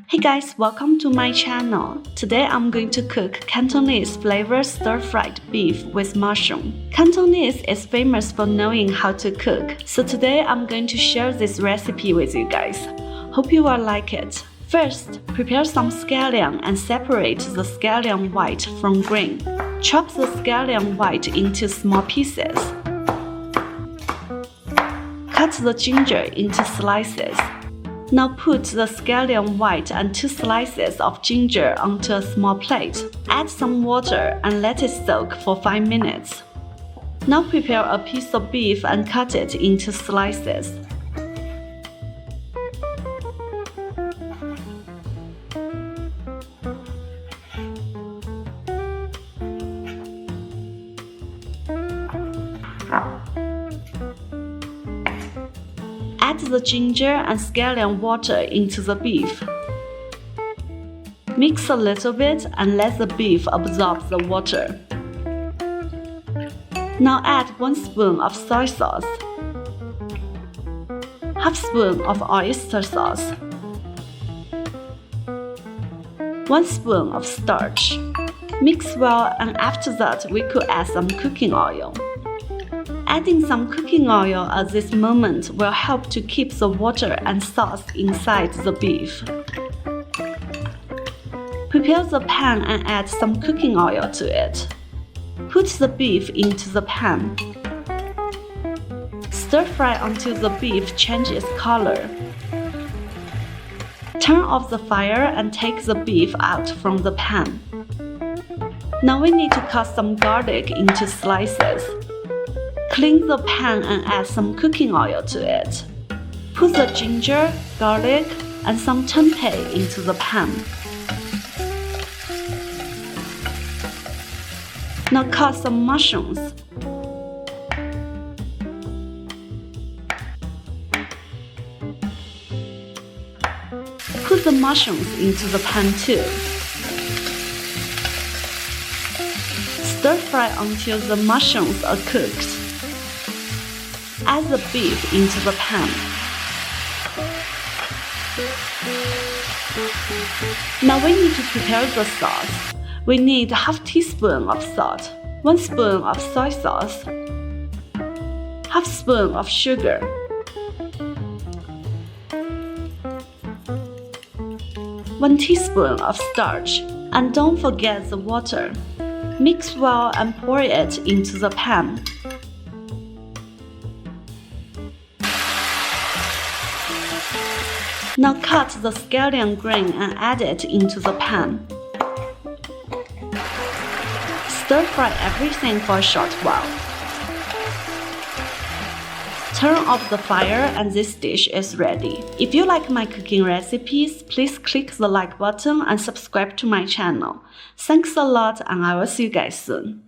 Hey guys, welcome to my channel. Today I'm going to cook Cantonese flavored stir-fried beef with mushroom. Cantonese is famous for knowing how to cook, so today I'm going to share this recipe with you guys. Hope you will like it. First, prepare some scallion and separate the scallion white from green. Chop the scallion white into small pieces. Cut the ginger into slices. Now put the scallion white and 2 slices of ginger onto a small plate. Add some water and let it soak for 5 minutes. Now prepare a piece of beef and cut it into slices. Add the ginger and scallion water into the beef. Mix a little bit and let the beef absorb the water. Now add 1 spoon of soy sauce, half spoon of oyster sauce, 1 spoon of starch. Mix well, and after that we could add some cooking oil. Adding some cooking oil at this moment will help to keep the water and sauce inside the beef. Prepare the pan and add some cooking oil to it. Put the beef into the pan. Stir fry until the beef changes color. Turn off the fire and take the beef out from the pan. Now we need to cut some garlic into slices. Clean the pan and add some cooking oil to it. Put the ginger, garlic, and some tempeh into the pan. Now cut some mushrooms. Put the mushrooms into the pan too. Stir fry until the mushrooms are cooked. Add the beef into the pan. Now we need to prepare the sauce. We need half teaspoon of salt, 1 spoon of soy sauce, half spoon of sugar, 1 teaspoon of starch, and don't forget the water. Mix well and pour it into the pan. Now cut the scallion grain and add it into the pan. Stir fry everything for a short while. Turn off the fire and this dish is ready. If you like my cooking recipes, please click the like button and subscribe to my channel. Thanks a lot, and I will see you guys soon.